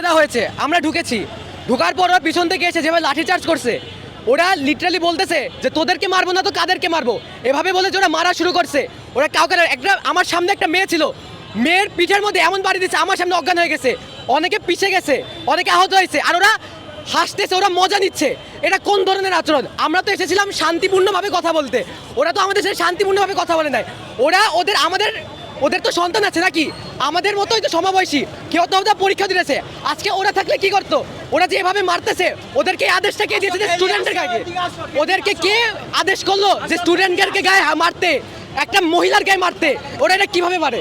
বলা হয়েছে, আমরা ঢুকেছি, ঢোকার পর ওরা পিছন থেকে এসে যেভাবে লাঠিচার্জ করছে, ওরা লিটারালি বলতেছে যে তোদেরকে মারবো না তো কাদেরকে মারবো, এভাবে বলে যে ওরা মারা শুরু করছে। ওরা কাউকে একটা, আমার সামনে একটা মেয়ে ছিল, মেয়ের পিঠের মধ্যে এমন বাড়ি দিচ্ছে আমার সামনে অজ্ঞান হয়ে গেছে, অনেকে পিছিয়ে গেছে, অনেকে আহত হয়েছে, আর ওরা হাসতেছে, ওরা মজা নিচ্ছে। এটা কোন ধরনের আচরণ? আমরা তো এসেছিলাম শান্তিপূর্ণভাবে কথা বলতে, ওরা তো আমাদের সাথে শান্তিপূর্ণভাবে কথা বলে নাই। ওরা ওদের তো সন্তান আছে নাকি, আমাদের মতোই তো সমবয়সী, কেউ তো ওদের পরীক্ষা দিয়েছে। আজকে ওরা থাকলে কি করতো? ওরা যেভাবে মারতেছে, ওদেরকে আদেশটা কে দিয়েছে যে স্টুডেন্টের গায়ে? ওদেরকে কে আদেশ করলো যে স্টুডেন্টের গায়ে মারতে, একটা মহিলার গায়ে মারতে? ওরা এটা কিভাবে মারে?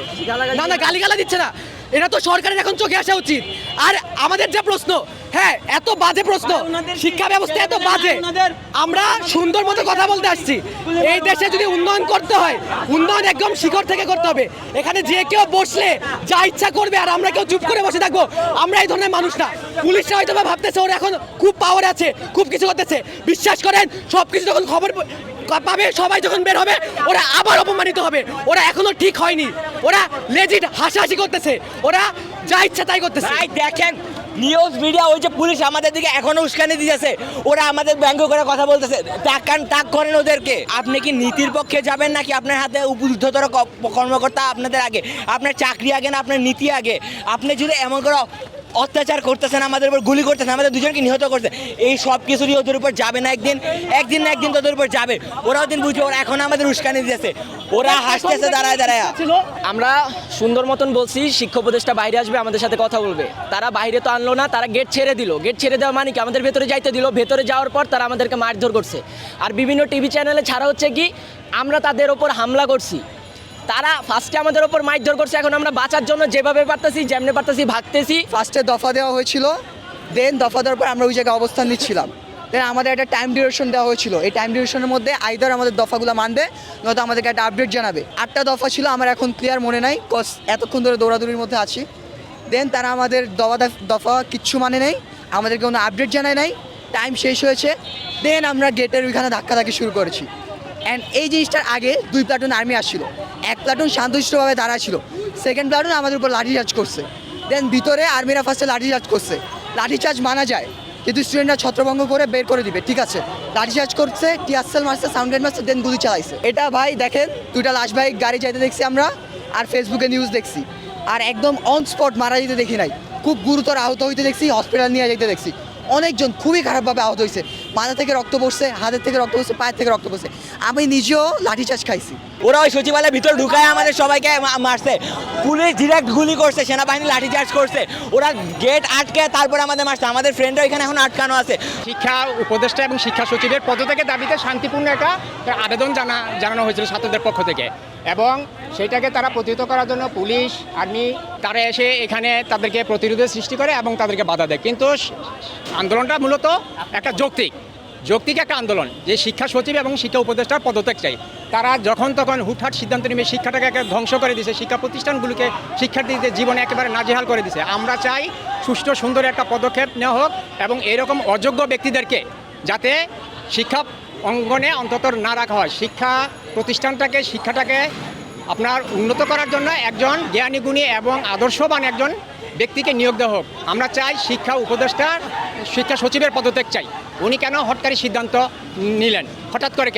না না, গালিগালা দিচ্ছে না, এটা তো সরকারের এখন চোখে আসা উচিত। আর আমাদের যে প্রশ্ন, হ্যাঁ এত বাজে প্রশ্ন, শিক্ষা ব্যবস্থা এত বাজে, আমরা সুন্দর মতো কথা বলতে আসছি। এই দেশে যদি উন্নয়ন করতে হয়, উন্নয়ন একদম শিখর থেকে করতে হবে। এখানে যে কেউ বসলে যা ইচ্ছা করবে আর আমরা কেউ চুপ করে বসে থাকবো, আমরা এই ধরনের মানুষ না। পুলিশরা হয়তো ভাবতেছে ওরা এখন খুব পাওয়ার আছে, খুব কিছু করতেছে। বিশ্বাস করেন, সব কিছু যখন খবর পাবে, সবাই যখন বের হবে, ওরা আবার অপমানিত হবে। ওরা এখনো ঠিক হয়নি, ওরা লেজিট হাসাহাসি করতেছে, ওরা যা ইচ্ছা তাই করতেছে। দেখেন নিউজ মিডিয়া, ওই যে পুলিশ আমাদের দিকে এখনো উস্কানি দিয়েছে, ওরা আমাদের ব্যঙ্গ করে কথা বলতেছে, তাক করেন ওদেরকে। আপনি কি নীতির পক্ষে যাবেন নাকি আপনার হাতে ঊর্ধ্বতর কর্মকর্তা আপনাদের আগে? আপনার চাকরি আগে না আপনার নীতি আগে? আপনি যদি এমন করে অত্যাচার করতেছেন, আমাদের উপর গুলি করতেছেন, আমাদের দুজনকে নিহত করছে, এই সব কিছুরই ওদের উপর যাবে না একদিন না একদিন তোদের উপর যাবে। ওরাও দিন বুঝবে, ওরা এখন আমাদের উস্কানি দিয়েছে, ওরা হাসতেছে দাঁড়ায় দাঁড়ায়। আমরা সুন্দর মতন বলছি শিক্ষা উপদেষ্টা বাইরে আসবে, আমাদের সাথে কথা বলবে। তারা বাইরে তো আনলো না, তারা গেট ছেড়ে দিল। গেট ছেড়ে দেওয়া মানে কি, আমাদের ভেতরে যাইতে দিল। ভেতরে যাওয়ার পর তারা আমাদেরকে মারধর করছে। আর বিভিন্ন টিভি চ্যানেলে ছাড়া হচ্ছে কি আমরা তাদের ওপর হামলা করছি। তারা ফার্স্টে আমাদের ওপর মারধর করছে, এখন আমরা বাঁচার জন্য যেভাবে পারতেছি, যেমনি পারতেছি ভাগতেছি। ফার্স্টে দফা দেওয়া হয়েছিল, দেন দফা দেওয়ার পর আমরা ওই জায়গায় অবস্থান নিচ্ছিলাম। দেন আমাদের একটা টাইম ডিউরেশন দেওয়া হয়েছিল, এই টাইম ডিউরেশনের মধ্যে আইদার আমাদের দফাগুলো মানবে, নয়তো আমাদেরকে একটা আপডেট জানাবে। 8টা দফা ছিল, আমার এখন ক্লিয়ার মনে নাই, কজ এতক্ষণ ধরে দৌড়াদৌড়ির মধ্যে আছি। দেন তারা আমাদের দফা কিচ্ছু মানে নেই, আমাদেরকে কোনো আপডেট জানায় নাই, টাইম শেষ হয়েছে। দেন আমরা গেটের ওইখানে ধাক্কাধাক্কি শুরু করেছি। অ্যান্ড এই জিনিসটার আগে 2 প্লাটুন আর্মি আসছিল, 1 প্লাটুন শান্তশিষ্টভাবে দাঁড়া ছিল, 2nd প্লাটুন আমাদের উপর লাঠিচার্জ করছে। দেন ভিতরে আর্মিরা ফার্স্টে লাঠিচার্জ করছে। লাঠিচার্জ মানা যায়, কিন্তু স্টুডেন্টরা ছত্রভঙ্গ করে বের করে দিবে, ঠিক আছে। লাঠিচার্জ করছে, টিয়ারশেল মারছে, সাউন্ড গ্রেনেড মারছে, দেন গুলি চালাইছে। এটা ভাই দেখেন, 2টা লাশ ভাই গাড়ি যাইতে দেখছি আমরা, আর ফেসবুকে নিউজ দেখছি। আর একদম অন স্পট মারা যেতে দেখি নাই, খুব গুরুতর আহত হইতে দেখছি, হসপিটাল নিয়ে যেতে দেখছি। অনেকজন খুবই খারাপভাবে আহত হয়েছে, মাথা থেকে রক্ত পড়ছে, হাতের থেকে রক্ত পড়ছে, পায়ের থেকে রক্ত পড়ছে। আমি নিজেও লাঠিচার্জ খাইছি। ওরা ওই সচিবালয়ের ভিতর ঢুকায় আমাদের সবাইকে মারছে, পুলিশ ডিরেক্ট গুলি করছে, সেনাবাহিনী লাঠিচার্জ করছে, ওরা গেট আটকে তারপরে আমাদের মারছে। আমাদের ফ্রেন্ডরা এখানে এখন আটকানো আছে। শিক্ষা উপদেষ্টা এবং শিক্ষা সচিবের পদত্যাগের দাবিতে শান্তিপূর্ণ একটা আবেদন জানানো হয়েছিল ছাত্রদের পক্ষ থেকে, এবং সেইটাকে তারা প্রতিহত করার জন্য পুলিশ আর্মি তারা এসে এখানে তাদেরকে প্রতিরোধের সৃষ্টি করে এবং তাদেরকে বাধা দেয়। কিন্তু আন্দোলনটা মূলত একটা যৌক্তিক একটা আন্দোলন, যে শিক্ষা সচিব এবং শিক্ষা উপদেষ্টার পদত্যাগ চাই। তারা যখন তখন হুটহাট সিদ্ধান্ত নেবে, শিক্ষাটাকে একটা ধ্বংস করে দিয়েছে, শিক্ষা প্রতিষ্ঠানগুলোকে শিক্ষার্থীদের জীবনে একেবারে নাজেহাল করে দিয়েছে। আমরা চাই সুষ্ঠু সুন্দর একটা পদক্ষেপ নেওয়া হোক, এবং এরকম অযোগ্য ব্যক্তিদেরকে যাতে শিক্ষা অঙ্গনে অন্তত না রাখা হয়। শিক্ষা প্রতিষ্ঠানটাকে, শিক্ষাটাকে আপনার উন্নত করার জন্য একজন জ্ঞানী গুণী এবং আদর্শবান একজন ব্যক্তিকে নিয়োগ দেওয়া হোক। আমরা চাই শিক্ষা উপদেষ্টার, শিক্ষা সচিবের পদত্যাগ চাই। উনি কেন হটকারী সিদ্ধান্ত নিলেন হঠাৎ করে?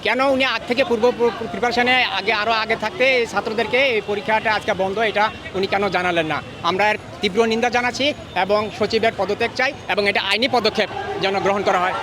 কেন উনি আগ থেকে পূর্ব প্রিপারেশনে আরও আগে থাকতে এই ছাত্রদেরকে এই পরীক্ষাটা আজকে বন্ধ, এটা উনি কেন জানালেন না? আমরা এর তীব্র নিন্দা জানাচ্ছি এবং সচিবের পদত্যাগ চাই, এবং এটা আইনি পদক্ষেপ যেন গ্রহণ করা হয়।